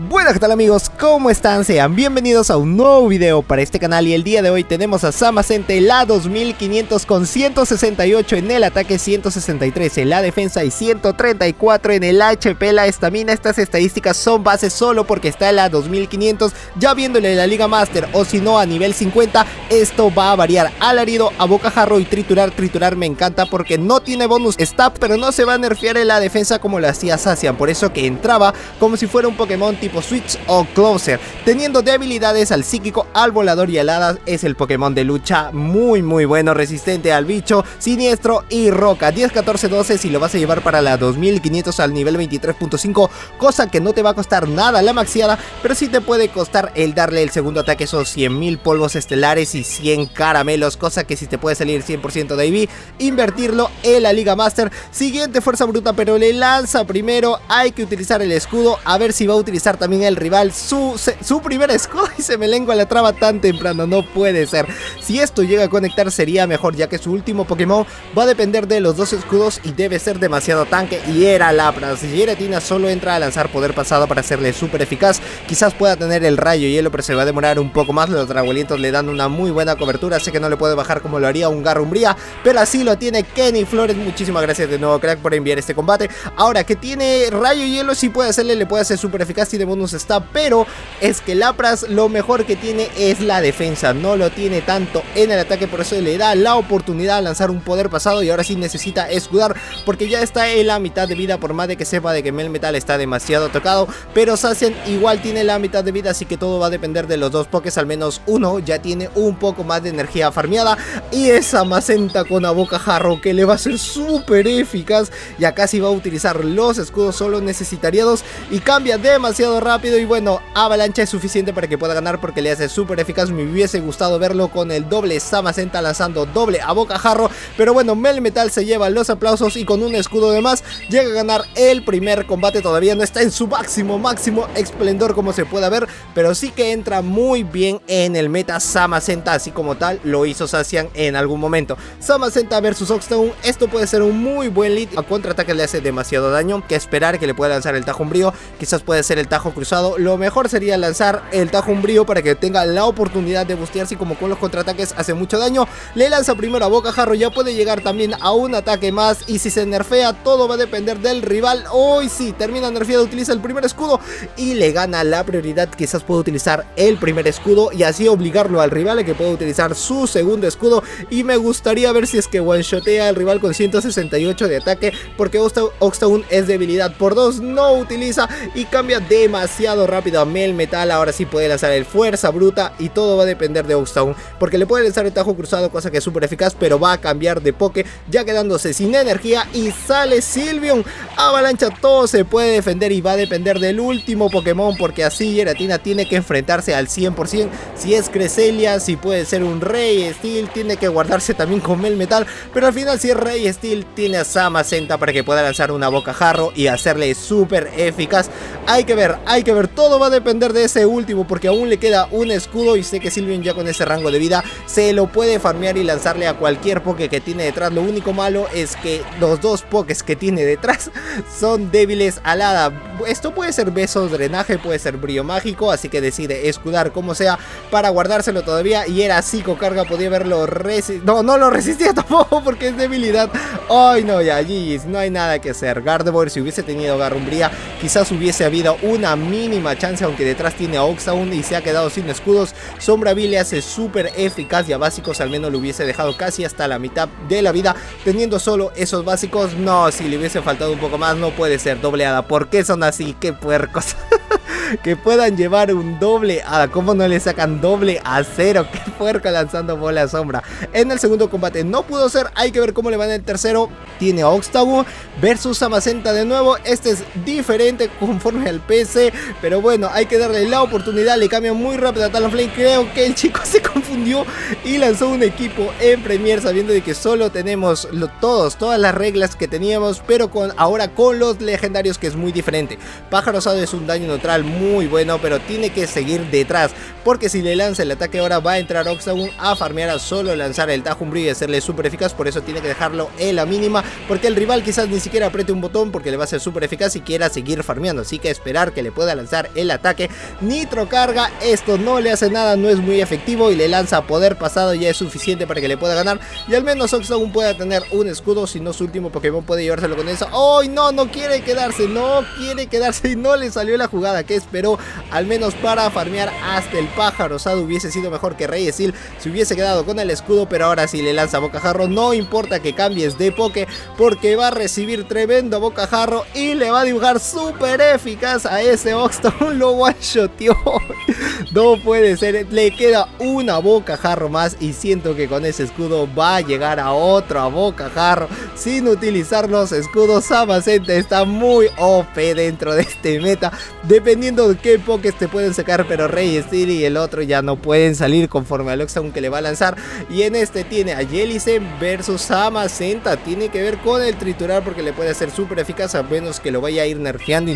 Buenas, ¿qué tal amigos? ¿Cómo están? Sean bienvenidos a un nuevo video para este canal y el día de hoy tenemos a Zamazenta la 2500 con 168 en el ataque, 163 en la defensa y 134 en el HP, la estamina. Estas estadísticas son bases solo porque está en la 2500, ya viéndole la Liga Master o si no a nivel 50, esto va a variar. Alarido, a bocajarro y triturar me encanta porque no tiene bonus stab, pero no se va a nerfear en la defensa como lo hacía Zacian, por eso que entraba como si fuera un Pokémon tipo Switch o Closer, teniendo debilidades al psíquico, al volador y al hada. Es el Pokémon de lucha muy bueno, resistente al bicho, siniestro y roca. 10, 14, 12 si lo vas a llevar para la 2500 al nivel 23.5, cosa que no te va a costar nada la maxiada, pero sí te puede costar el darle el segundo ataque, esos 100.000 polvos estelares y 100 caramelos, cosa que si te puede salir 100% de IV, invertirlo en la Liga Master. Siguiente, fuerza bruta, pero le lanza primero, hay que utilizar el escudo, a ver si va a utilizar también el rival su primer escudo y se me lengua la traba tan temprano, no puede ser. Si esto llega a conectar sería mejor, ya que su último Pokémon va a depender de los dos escudos y debe ser demasiado tanque, y era Lapras. Si Giratina solo entra a lanzar poder pasado para hacerle súper eficaz, quizás pueda tener el rayo hielo, pero se va a demorar un poco más. Los draguelientos le dan una muy buena cobertura, sé que no le puede bajar como lo haría un Garrumbría, pero así lo tiene Kenny Flores. Muchísimas gracias de nuevo, crack, por enviar este combate. Ahora que tiene rayo hielo, sí puede hacerle, le puede hacer súper eficaz, tiene bonus stab, pero es que Lapras lo mejor que tiene es la defensa, no lo tiene tanto en el ataque, por eso le da la oportunidad a lanzar un poder pasado y ahora sí necesita escudar porque ya está en la mitad de vida, por más de que sepa de que Melmetal está demasiado tocado, pero Zacian igual tiene la mitad de vida, así que todo va a depender de los dos pokés. Al menos uno ya tiene un poco más de energía farmeada y esa Zamazenta con a bocajarro que le va a ser súper eficaz, y acá sí va a utilizar los escudos, solo necesitaría dos y cambia demasiado rápido. Y bueno, avalancha es suficiente para que pueda ganar porque le hace súper eficaz. Me hubiese gustado verlo con el doble Zamazenta lanzando doble a bocajarro, pero bueno, Melmetal se lleva los aplausos y con un escudo de más llega a ganar el primer combate. Todavía no está en su máximo esplendor como se pueda ver, pero sí que entra muy bien en el meta Zamazenta, así como tal lo hizo Zacian en algún momento. Zamazenta versus Oxtown, esto puede ser un muy buen lead. A contraataque le hace demasiado daño, que esperar que le pueda lanzar el Tajo Umbrío, quizás puede ser el Tajo Cruzado. Lo mejor sería lanzar el Tajo Umbrío para que tenga la oportunidad de bustearse, y como con los contraataques hace mucho daño, le lanza primero a bocajarro, ya puede llegar también a un ataque más, y si se nerfea todo va a depender del rival. Hoy sí, termina nerfeado, utiliza el primer escudo y le gana la prioridad. Quizás pueda utilizar el primer escudo y así obligarlo al rival a que pueda utilizar su segundo escudo, y me gustaría ver si es que one-shotea al rival con 168 de ataque, porque Oxtown es debilidad por 2, no utiliza y cambia demasiado rápido a Melmetal. Ahora sí puede lanzar el fuerza bruta y todo va a depender de Oxtown, porque le puede lanzar el tajo cruzado, cosa que es súper eficaz, pero va a cambiar de poke, ya quedándose sin energía, y sale Sylveon. Avalancha, todo se puede defender y va a depender del último Pokémon, porque así Giratina tiene que enfrentarse al 100%. Si es Cresselia, si puede ser un Rey Steel, tiene que guardarse también con Melmetal, pero al final si es Rey Steel tiene a Zamazenta para que pueda lanzar una bocajarro y hacerle súper eficaz. Hay que ver, todo va a depender de ese último, porque aún le queda un escudo y sé que Sylveon ya con ese rango de vida se lo puede farmear y lanzarle a cualquier poke que tiene detrás. Lo único malo es que los dos pokés que tiene detrás son débiles al hada. Esto puede ser beso, drenaje, puede ser brillo mágico, así que decide escudar como sea para guardárselo todavía, y era psicocarga, podía haberlo no lo resistía tampoco porque es debilidad. Ay no, ya GG's, no hay nada que hacer. Gardevoir, si hubiese tenido Garrumbría, quizás hubiese habido una mínima chance, aunque detrás tiene a Oxtown y se ha quedado sin escudos. Sombra Vil le hace súper eficaz, y a básicos al menos lo hubiese dejado casi hasta la mitad de la vida, teniendo solo esos básicos. No, si le hubiese faltado un poco más, no puede ser doble hada. ¿Por qué son así? ¡Qué puercos! Que puedan llevar un doble hada, ¿cómo no le sacan doble a cero? ¡Qué puerco lanzando bola sombra! En el segundo combate no pudo ser, hay que ver cómo le va en el tercero. Tiene a Oxtown versus Zamazenta de nuevo. Este es diferente conforme al PC, pero bueno, hay que darle la oportunidad. Le cambia muy rápido a Talonflame. Creo que el chico se confundió y lanzó un equipo en Premier, sabiendo de que solo tenemos todas las reglas que teníamos, pero ahora con los legendarios, que es muy diferente. Pájaro Osado es un daño neutral muy bueno, pero tiene que seguir detrás, porque si le lanza el ataque ahora va a entrar Oxtown a farmear, a solo lanzar el Tajo Umbrío y hacerle súper eficaz. Por eso tiene que dejarlo en la mínima, porque el rival quizás ni siquiera apriete un botón, porque le va a ser súper eficaz y quiera seguir farmeando, así que esperar que le le pueda lanzar el ataque. Nitro carga, esto no le hace nada, no es muy efectivo y le lanza poder pasado, ya es suficiente para que le pueda ganar y al menos Oxagon pueda tener un escudo, si no su último Pokémon puede llevárselo con eso. ¡Oh, no! No quiere quedarse y no le salió la jugada que esperó, al menos para farmear hasta el pájaro osado. Hubiese sido mejor que Rey Steel se hubiese quedado con el escudo, pero ahora sí le lanza bocajarro. No importa que cambies de poke porque va a recibir tremendo bocajarro y le va a dibujar súper eficaz a ese Oxton. Lo one-shoteó. No puede ser, le queda una bocajarro más y siento que con ese escudo va a llegar a otro bocajarro sin utilizar los escudos. Zamazenta está muy OP dentro de este meta, dependiendo de qué pokés te pueden sacar, pero Rey Steel y el otro ya no pueden salir conforme al Oxagon que le va a lanzar. Y en este tiene a Jellicent versus Zamazenta, tiene que ver con el triturar porque le puede hacer súper eficaz, a menos que lo vaya a ir nerfeando,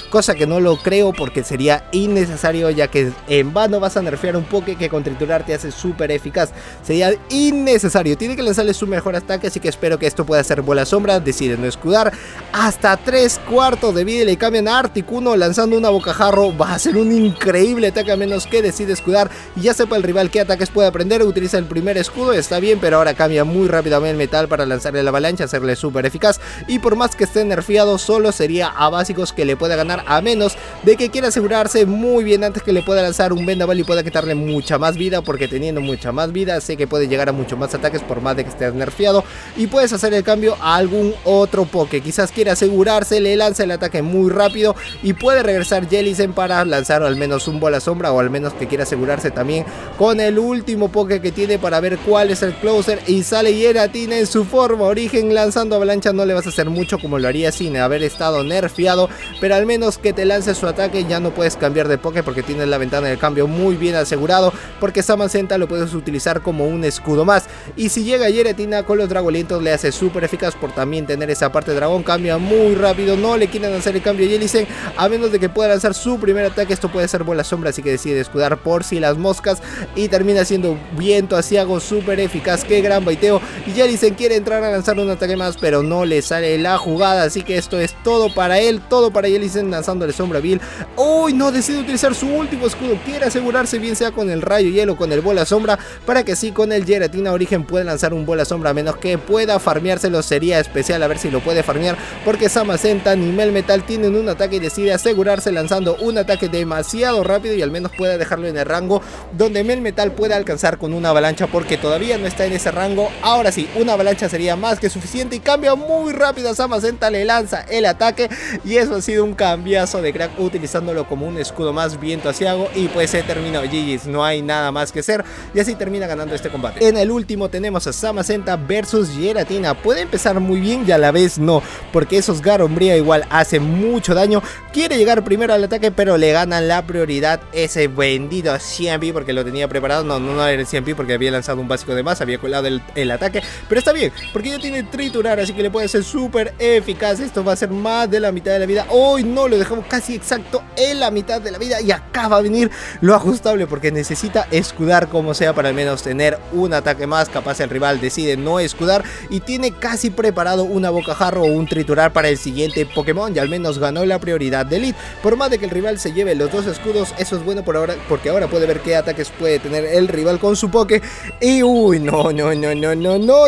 cosa que no lo creo porque sería innecesario, ya que en vano vas a nerfear un poke que con triturar te hace súper eficaz, sería innecesario. Tiene que lanzarle su mejor ataque, así que espero que esto pueda ser bola sombra. Decide no escudar, hasta 3/4 de vida y le cambian a Articuno lanzando una bocajarro. Va a ser un increíble ataque a menos que decide escudar y ya sepa el rival qué ataques puede aprender. Utiliza el primer escudo, está bien, pero ahora cambia muy rápidamente el metal para lanzarle la avalancha, hacerle súper eficaz, y por más que esté nerfeado solo sería a básicos que le pueda ganar, a menos de que quiera asegurarse muy bien antes que le pueda lanzar un vendaval y pueda quitarle mucha más vida, porque teniendo mucha más vida sé que puede llegar a mucho más ataques por más de que estés nerfeado, y puedes hacer el cambio a algún otro poke. Quizás quiera asegurarse, le lanza el ataque muy rápido y puede regresar Jellicent para lanzar al menos un bola sombra, o al menos que quiera asegurarse también con el último poke que tiene para ver cuál es el closer, y sale Giratina en su forma origen lanzando avalancha. No le vas a hacer mucho como lo haría sin haber estado nerfeado, pero al menos que te lance su ataque. Ya no puedes cambiar de poke porque tienes la ventana del cambio muy bien asegurado, porque Zamazenta lo puedes utilizar como un escudo más, y si llega Giratina con los dragolientos le hace súper eficaz por también tener esa parte de dragón. Cambia muy rápido, no le quieren hacer el cambio a Jellicent a menos de que pueda lanzar su primer ataque. Esto puede ser bola sombra, así que decide escudar por si las moscas y termina siendo viento asiago súper eficaz. Qué gran baiteo, y Jellicent quiere entrar a lanzar un ataque más pero no le sale la jugada, así que esto es todo para él, todo para Jellicent lanzándole sombra vil. Uy, no, decide utilizar su último escudo, quiere asegurarse bien sea con el rayo hielo o con el bola sombra, para que sí con el Giratina origen pueda lanzar un bola sombra, a menos que pueda farmeárselo. Sería especial a ver si lo puede farmear, porque Zamazenta ni Melmetal tienen un ataque y decide asegurarse lanzando un ataque demasiado rápido y al menos pueda dejarlo en el rango donde Melmetal pueda alcanzar con una avalancha, porque todavía no está en ese rango. Ahora sí, una avalancha sería más que suficiente y cambia muy rápido. Zamazenta le lanza el ataque y eso ha sido un cambiazo de crack utilizándolo como un escudo más, viento asiago, y pues se terminó. GG's, no hay nada más que hacer y así termina ganando este combate. En el último tenemos a Zamazenta versus Giratina. Puede empezar muy bien y a la vez no, porque esos Garombría igual hace mucho daño. Quiere llegar primero al ataque pero le ganan la prioridad ese bendito CMP, porque lo tenía preparado. No era el CMP porque había lanzado un básico de más, había colado el ataque, pero está bien porque ya tiene triturar, así que le puede ser súper eficaz. Esto va a ser más de la mitad de la vida. Hoy no, lo dejamos casi exacto en la mitad de la vida y acá va a venir lo ajustable porque necesita escudar como sea para al menos tener un ataque más. Capaz el rival decide no escudar y tiene casi preparado una bocajarro o un triturar para el siguiente Pokémon y al menos ganó la prioridad de Elite. Por más de que el rival se lleve los dos escudos, eso es bueno por ahora, porque ahora puede ver qué ataques puede tener el rival con su Poké. Y uy, no,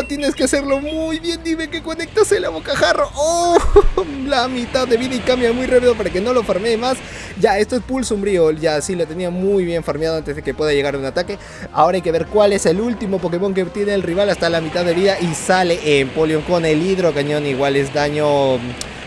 tienes que hacerlo muy bien. Dime que conectas el bocajarro. Oh, la mitad de vida y cambia muy rápido para que no lo farmee más. Ya, esto es Pulso Umbrío, ya sí lo tenía muy bien farmeado antes de que pueda llegar un ataque. Ahora hay que ver cuál es el último Pokémon que tiene el rival hasta la mitad de vida y sale Empoleon con el hidrocañón. Igual es daño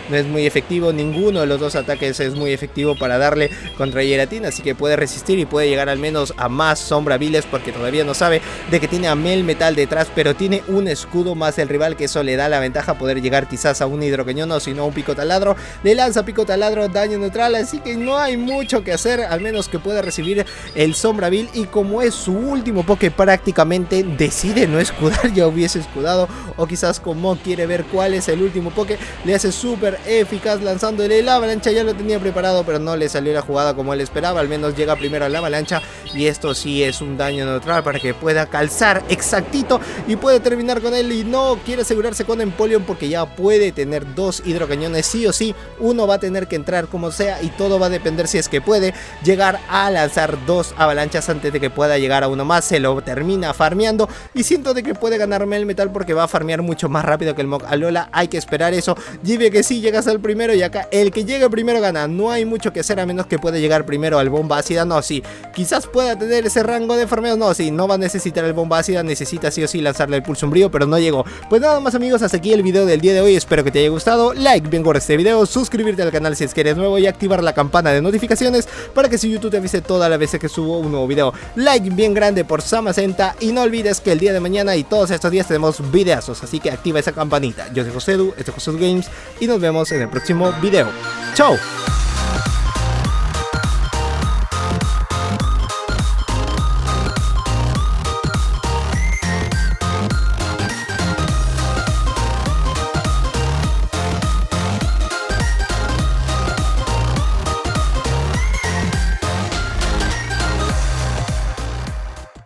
no es muy efectivo, ninguno de los dos ataques es muy efectivo para darle contra Giratina, así que puede resistir y puede llegar al menos a más Sombra Viles, porque todavía no sabe de que tiene a Melmetal detrás, pero tiene un escudo más el rival, que eso le da la ventaja a poder llegar quizás a un hidrocañón o si no a un pico taladro. Le lanza pico taladro, daño neutral, así que no hay mucho que hacer, al menos que pueda recibir el Sombra Vil, y como es su último Poké prácticamente decide no escudar, ya hubiese escudado, o quizás como quiere ver cuál es el último Poké, le hace súper súper eficaz lanzándole la avalancha. Ya lo tenía preparado, pero no le salió la jugada como él esperaba. Al menos llega primero a la avalancha, y esto sí es un daño neutral para que pueda calzar exactito y puede terminar con él. Y no quiere asegurarse con Empoleon porque ya puede tener 2 hidrocañones sí o sí. Uno va a tener que entrar como sea, y todo va a depender si es que puede llegar a lanzar 2 avalanchas antes de que pueda llegar a uno más. Se lo termina farmeando, y siento de que puede ganarme el metal porque va a farmear mucho más rápido que el Mog Alola. Hay que esperar eso. Jive que sí llegas al primero, y acá el que llegue primero gana. No hay mucho que hacer a menos que pueda llegar primero al bomba ácida. No, sí, quizás pueda tener ese rango de farmeo. No, sí, no va a necesitar el bomba ácida. Necesita sí o sí lanzarle el pulso umbrío, pero no llegó. Pues nada más, amigos, hasta aquí el video del día de hoy. Espero que te haya gustado. Like bien por este video, suscribirte al canal si es que eres nuevo y activar la campana de notificaciones para que si YouTube te avise todas las veces que subo un nuevo video. Like bien grande por Samacenta, y no olvides que el día de mañana y todos estos días tenemos videazos, así que activa esa campanita. Yo soy Josedu, esto es Josedu Games, y nos vemos en el próximo video. ¡Chao!